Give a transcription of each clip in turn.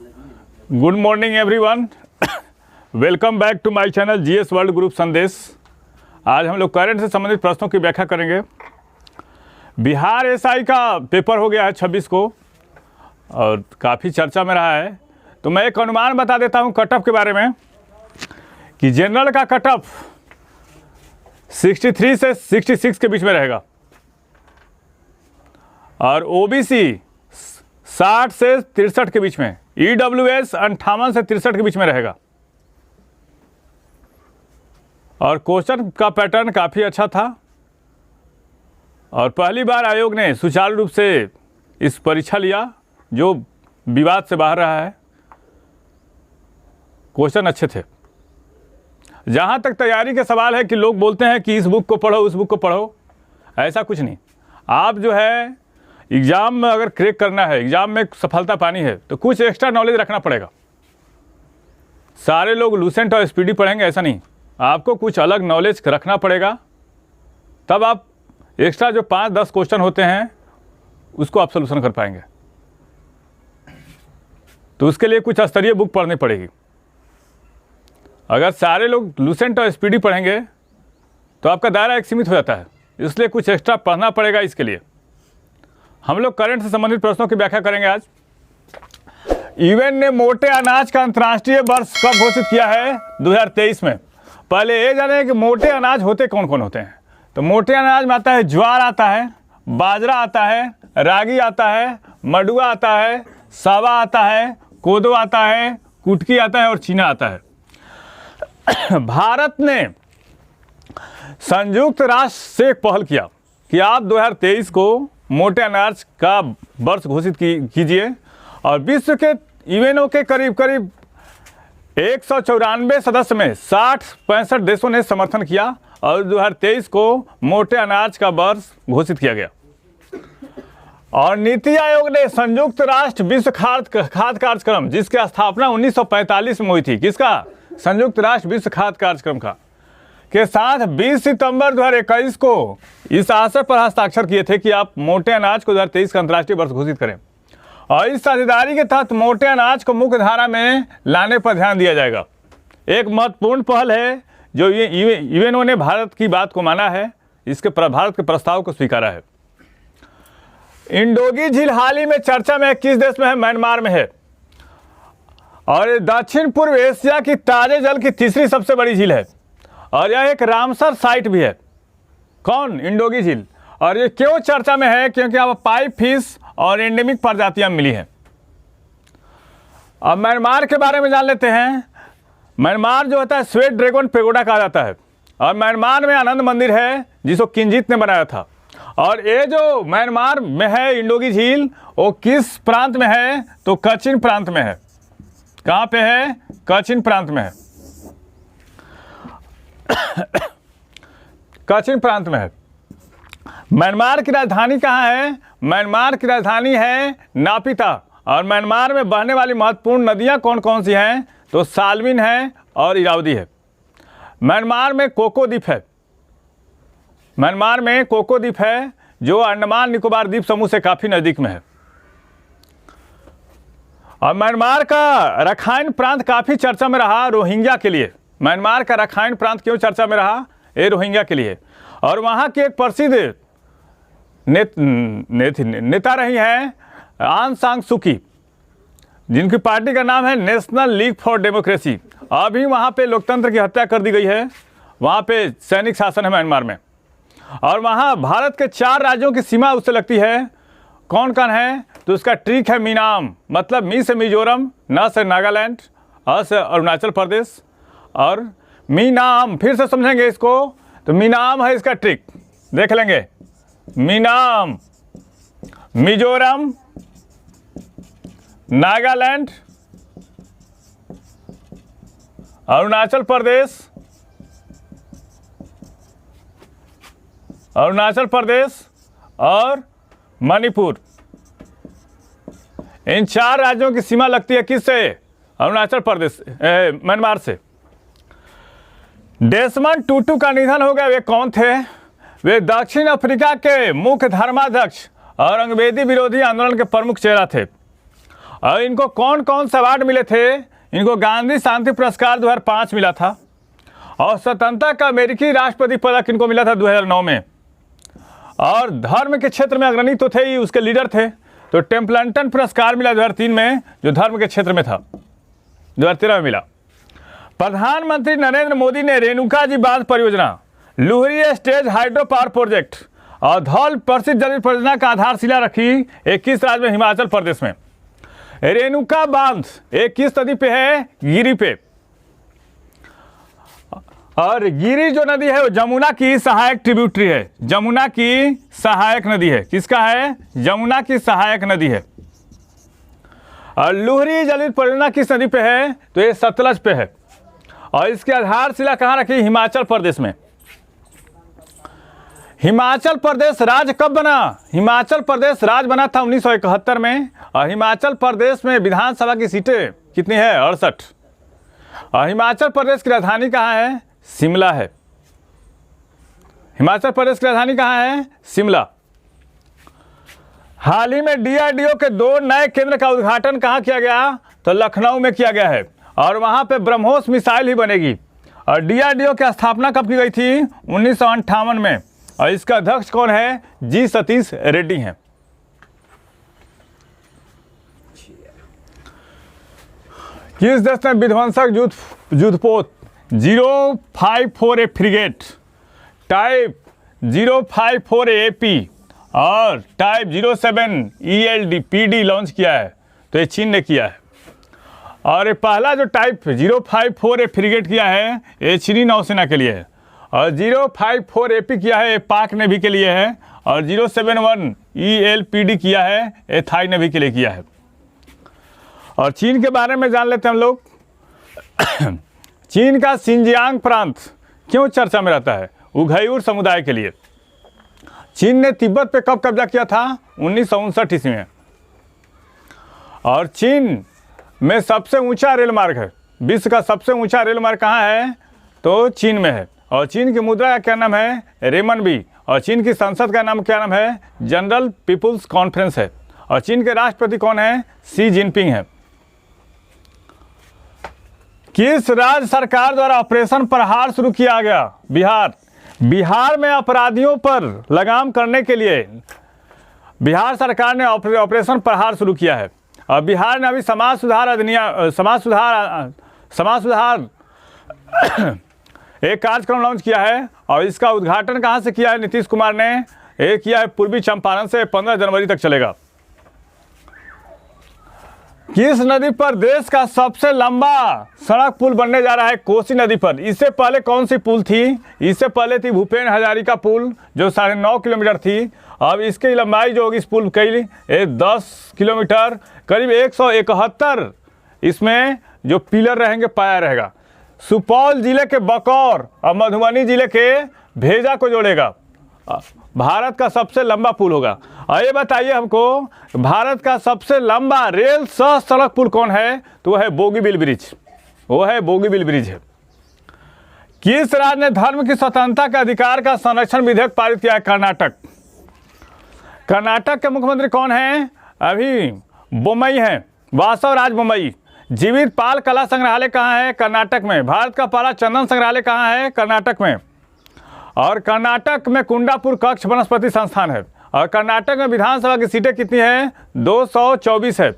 Good morning everyone, welcome back to my channel GS world group Sandesh. आज हम लोग current से संबंधित प्रश्नों की व्याख्या करेंगे। बिहार एसआई का पेपर हो गया है 26 को और काफ़ी चर्चा में रहा है। तो मैं एक अनुमान बता देता हूं कट ऑफ के बारे में कि जनरल का कट ऑफ 63 से 66 के बीच में रहेगा और ओबीसी 60 से 63 के बीच में, ईडब्ल्यूएस 58 से 63 के बीच में रहेगा। और क्वेश्चन का पैटर्न काफ़ी अच्छा था और पहली बार आयोग ने सुचारू रूप से इस परीक्षा लिया जो विवाद से बाहर रहा है। क्वेश्चन अच्छे थे। जहाँ तक तैयारी के सवाल है कि लोग बोलते हैं कि इस बुक को पढ़ो उस बुक को पढ़ो, ऐसा कुछ नहीं। आप जो है एग्ज़ाम में अगर क्रैक करना है, एग्ज़ाम में सफलता पानी है तो कुछ एक्स्ट्रा नॉलेज रखना पड़ेगा। सारे लोग लूसेंट और स्पीडी पढ़ेंगे ऐसा नहीं, आपको कुछ अलग नॉलेज रखना पड़ेगा, तब आप एक्स्ट्रा जो 5-10 क्वेश्चन होते हैं उसको आप सॉल्यूशन कर पाएंगे। तो उसके लिए कुछ स्तरीय बुक पढ़नी पड़ेगी। अगर सारे लोग लूसेंट और स्पीडी पढ़ेंगे तो आपका दायरा एक सीमित हो जाता है, इसलिए कुछ एक्स्ट्रा पढ़ना पड़ेगा। इसके लिए हम लोग करंट से संबंधित प्रश्नों की व्याख्या करेंगे आज। यूएन ने मोटे अनाज का अंतर्राष्ट्रीय वर्ष कब घोषित किया है? 2023 में। पहले ये जाने कि मोटे अनाज होते कौन कौन होते हैं। तो मोटे अनाज में आता है ज्वार आता है, बाजरा आता है, रागी आता है, मडुआ आता है, सावा आता है, कोदो आता है, कुटकी आता है और चीना आता है। भारत ने संयुक्त राष्ट्र से एक पहल किया कि आप 2023 को मोटे अनाज का वर्ष घोषित कीजिए और विश्व के यूएनओ के करीब 194 सदस्य में 60-65 देशों ने समर्थन किया और 2023 को मोटे अनाज का वर्ष घोषित किया गया। और नीति आयोग ने संयुक्त राष्ट्र विश्व खाद्य कार्यक्रम, जिसकी स्थापना 1945 में हुई थी, किसका? संयुक्त राष्ट्र विश्व खाद्य कार्यक्रम का, के साथ 20 सितंबर 2021 को इस आशय पर हस्ताक्षर किए थे कि आप मोटे अनाज को 2023 का अंतर्राष्ट्रीय वर्ष घोषित करें। और इस साझेदारी के तहत मोटे अनाज को मुख्य धारा में लाने पर ध्यान दिया जाएगा। एक महत्वपूर्ण पहल है जो यूएनओ ने भारत की बात को माना है, इसके भारत के प्रस्ताव को स्वीकारा है। इंडोगी झील हाल ही में चर्चा में किस देश में है? म्यांमार में है और दक्षिण पूर्व एशिया की ताजे जल की तीसरी सबसे बड़ी झील है और यह एक रामसर साइट भी है। कौन? इंडोगी झील। और ये क्यों चर्चा में है? क्योंकि अब पाइप फिश और एंडेमिक प्रजातियां मिली हैं। अब म्यांमार के बारे में जान लेते हैं। म्यांमार जो होता है स्वेट ड्रैगन पेगोडा कहा जाता है और म्यांमार में आनंद मंदिर है जिसको किंजित ने बनाया था। और ये जो म्यांमार में है इंडोगी झील, वो किस प्रांत में है? तो कचिन प्रांत में है। कहाँ पे है? कचिन प्रांत में है। कचिन प्रांत में है। म्यांमार की राजधानी कहाँ है? म्यांमार की राजधानी है नापिता। और म्यांमार में बहने वाली महत्वपूर्ण नदियाँ कौन कौन सी हैं? तो सालविन है और इरावदी है। म्यांमार में कोको द्वीप है। म्यांमार में कोको द्वीप है जो अंडमान निकोबार द्वीप समूह से काफ़ी नज़दीक में है। और म्यांमार का रखाइन प्रांत काफ़ी चर्चा में रहा रोहिंग्या के लिए। म्यांमार का रखाइन प्रांत क्यों चर्चा में रहा? ये रोहिंग्या के लिए। और वहाँ की एक प्रसिद्ध नेता रही हैं आंग सान सू की, जिनकी पार्टी का नाम है नेशनल लीग फॉर डेमोक्रेसी। अभी वहाँ पे लोकतंत्र की हत्या कर दी गई है। वहाँ पे सैनिक शासन है म्यांमार में। और वहाँ भारत के 4 राज्यों की सीमा उससे लगती है। कौन कौन है? तो उसका ट्रिक है मीनाम, मतलब मी से मिजोरम, न से नागालैंड, अ से अरुणाचल प्रदेश और मीनाम। फिर से समझेंगे इसको, तो मीनाम है इसका ट्रिक, देख लेंगे। मीनाम, मिजोरम, नागालैंड, अरुणाचल प्रदेश, और मणिपुर। इन 4 राज्यों की सीमा लगती है किससे? अरुणाचल प्रदेश, म्यांमार से। डेसमंड टूटू का निधन हो गया। वे कौन थे? वे दक्षिण अफ्रीका के मुख्य धर्माध्यक्ष और अंग्रेजी विरोधी आंदोलन के प्रमुख चेहरा थे। और इनको कौन कौन से अवार्ड मिले थे? इनको गांधी शांति पुरस्कार 2005 मिला था और स्वतंत्रता का अमेरिकी राष्ट्रपति पदक इनको मिला था 2009 में। और धर्म के क्षेत्र में अग्रणी तो थे ही, उसके लीडर थे। तो टेम्पल्टन पुरस्कार मिला 2003 में, जो धर्म के क्षेत्र में था। 2013 में मिला। प्रधानमंत्री नरेंद्र मोदी ने रेणुका जी बांध परियोजना, Luhri stage hydro power project और धौल प्रसिद्ध जल परियोजना का आधारशिला रखी 21 राज्य में, हिमाचल प्रदेश में। रेणुका बांध एक किस नदी पे है? गिरी पे। और गिरी जो नदी है वो जमुना की सहायक ट्रिब्यूटरी है। जमुना की सहायक नदी है। किसका है? जमुना की सहायक नदी है। और लुहरी जल परियोजना किस नदी पे है? तो ये सतलज पे है। और इसकी आधारशिला कहाँ रखी? हिमाचल प्रदेश में। हिमाचल प्रदेश राज्य कब बना? हिमाचल प्रदेश राज्य बना था 1971 में। और हिमाचल प्रदेश में विधानसभा की सीटें कितनी है? 68। और हिमाचल प्रदेश की राजधानी कहाँ है? शिमला है। हिमाचल प्रदेश की राजधानी कहाँ है? शिमला। हाल ही में DRDO के 2 नए केंद्र का उद्घाटन कहाँ किया गया? तो लखनऊ में किया गया है। और वहाँ पे ब्रह्मोस मिसाइल ही बनेगी। और DRDO की स्थापना कब की गई थी? 1958 में। और इसका अध्यक्ष कौन है? जी सतीश रेड्डी हैं। किस देश ने विध्वंसक युद्धपोत 054A फ्रिगेट, टाइप 054AP और टाइप 07 ELD-PD लॉन्च किया है? तो ये चीन ने किया है। और ये पहला जो टाइप 054A फ्रिगेट किया है ये चीनी नौसेना के लिए है। और 054AP किया है ये पाक नेवी के लिए है। और 071 ELPD किया है ये थाई नेवी के लिए किया है। और चीन के बारे में जान लेते हैं हम लोग। चीन का सिंजियांग प्रांत क्यों चर्चा में रहता है? उइघुर समुदाय के लिए। चीन ने तिब्बत पे कब कब्जा किया था? 1959 ईस्वी में। और चीन में सबसे ऊंचा रेल मार्ग है। विश्व का सबसे ऊंचा रेल मार्ग कहाँ है? तो चीन में है। और चीन की मुद्रा का क्या नाम है? रेमनबी। और चीन की संसद का नाम क्या नाम है? जनरल पीपुल्स कॉन्फ्रेंस है। और चीन के राष्ट्रपति कौन है? शी जिनपिंग है। किस राज्य सरकार द्वारा ऑपरेशन प्रहार शुरू किया गया? बिहार। बिहार में अपराधियों पर लगाम करने के लिए बिहार सरकार ने ऑपरेशन प्रहार शुरू किया है। और बिहार ने अभी समाज सुधार एक कार्यक्रम लॉन्च किया है। और इसका उद्घाटन कहाँ से किया है? नीतीश कुमार ने ये किया है पूर्वी चंपारण से। 15 जनवरी तक चलेगा। किस नदी पर देश का सबसे लंबा सड़क पुल बनने जा रहा है? कोसी नदी पर। इससे पहले कौन सी पुल थी? इससे पहले थी भूपेन हजारिका पुल जो 9.5 किलोमीटर थी। अब इसकी लंबाई जो होगी इस पुल की 10 किलोमीटर, करीब 171 इसमें जो पिलर रहेंगे पाया रहेगा। सुपौल जिले के बकौर और मधुबनी जिले के भेजा को जोड़ेगा। भारत का सबसे लंबा पुल होगा। और ये बताइए हमको, भारत का सबसे लंबा रेल सह सड़क पुल कौन है? तो वो है बोगीबिल ब्रिज। वो है बोगीबिल ब्रिज है। किस राज्य ने धर्म की स्वतंत्रता के अधिकार का संरक्षण विधेयक पारित किया है? कर्नाटक। कर्नाटक के मुख्यमंत्री कौन है? अभी बोम्मई है, वासवराज बोम्मई। जीवित पाल कला संग्रहालय कहाँ है? कर्नाटक में। भारत का पहला चंदन संग्रहालय कहाँ है? कर्नाटक में। और कर्नाटक में कुंडापुर कक्ष वनस्पति संस्थान है। और कर्नाटक में विधानसभा की सीटें कितनी है? 224 है।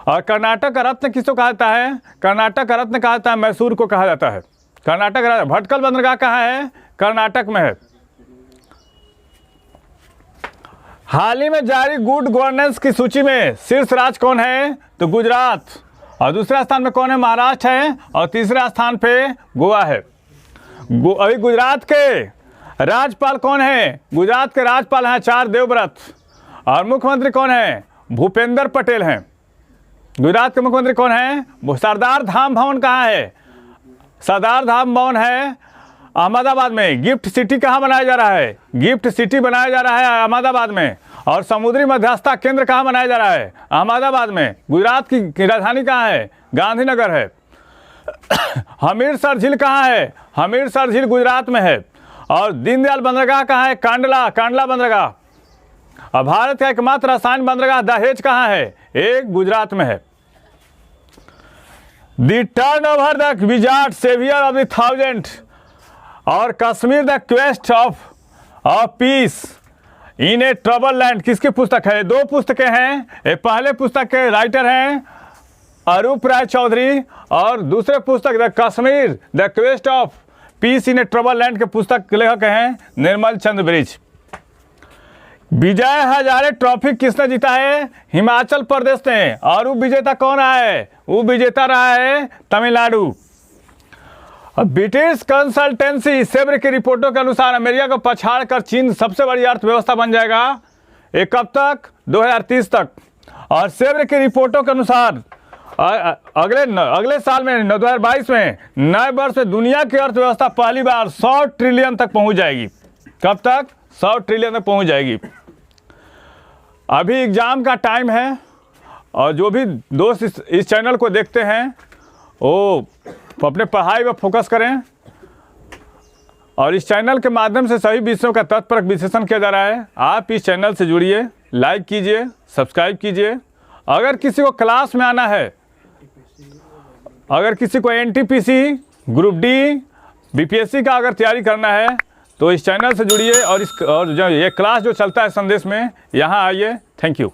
और कर्नाटक का रत्न किसको कहा जाता है? कर्नाटक का रत्न कहा जाता है मैसूर को कहा जाता है। कर्नाटक भटकल बंदरगाह कहाँ है? कर्नाटक में है। हाल ही में जारी गुड गवर्नेंस की सूची में शीर्ष राज्य कौन है? तो गुजरात। और दूसरे स्थान पे कौन है? महाराष्ट्र है। और तीसरे स्थान पे गोवा है। अभी गुजरात के राज्यपाल कौन है? गुजरात के राज्यपाल हैं आचार्य देवव्रत। और मुख्यमंत्री कौन है? भूपेंद्र पटेल हैं। गुजरात के मुख्यमंत्री कौन है? सरदार धाम भवन कहाँ है? सरदार धाम भवन है अहमदाबाद में। गिफ्ट सिटी कहाँ बनाया जा रहा है? गिफ्ट सिटी बनाया जा रहा है अहमदाबाद में। और समुद्री मध्यस्थता केंद्र कहाँ बनाया जा रहा है? अहमदाबाद में। गुजरात की राजधानी कहाँ है? गांधीनगर है। हमीरसर झील कहाँ है? हमीरसर झील गुजरात में है। और दीनदयाल बंदरगाह कहाँ है? कांडला बंदरगाह। और भारत का एकमात्र रसायन बंदरगाह दहेज कहाँ है? एक गुजरात में है। The turn over the wizard saviour of the thousand और Kashmir the quest of peace in a trouble land किसकी पुस्तक है? दो पुस्तकें हैं। ये पहले पुस्तक के राइटर हैं अरूप राय चौधरी और दूसरे पुस्तक the Kashmir the quest of peace in a trouble land के पुस्तक के लेखक हैं निर्मल चंद्र बृज। विजय हजारे ट्रॉफी किसने जीता है? हिमाचल प्रदेश ने। और वो विजेता कौन रहा है? वो विजेता रहा है तमिलनाडु। ब्रिटिश कंसल्टेंसी सेब्र की रिपोर्टों के अनुसार अमेरिका को पछाड़कर चीन सबसे बड़ी अर्थव्यवस्था बन जाएगा। ये कब तक? 2030 तक। और सेब्र की रिपोर्टों के अनुसार अगले साल में 2022 में नए वर्ष में दुनिया की अर्थव्यवस्था पहली बार 100 ट्रिलियन तक पहुंच जाएगी। कब तक? 100 ट्रिलियन तक पहुंच जाएगी। अभी एग्ज़ाम का टाइम है और जो भी दोस्त इस चैनल को देखते हैं वो अपने पढ़ाई पर फोकस करें और इस चैनल के माध्यम से सभी विषयों का तत्परक विश्लेषण किया जा रहा है। आप इस चैनल से जुड़िए, लाइक कीजिए, सब्सक्राइब कीजिए। अगर किसी को क्लास में आना है, अगर किसी को एनटीपीसी, ग्रुप डी, बीपीएससी का अगर तैयारी करना है तो इस चैनल से जुड़िए और जो ये क्लास जो चलता है संदेश में, यहाँ आइए। Thank you.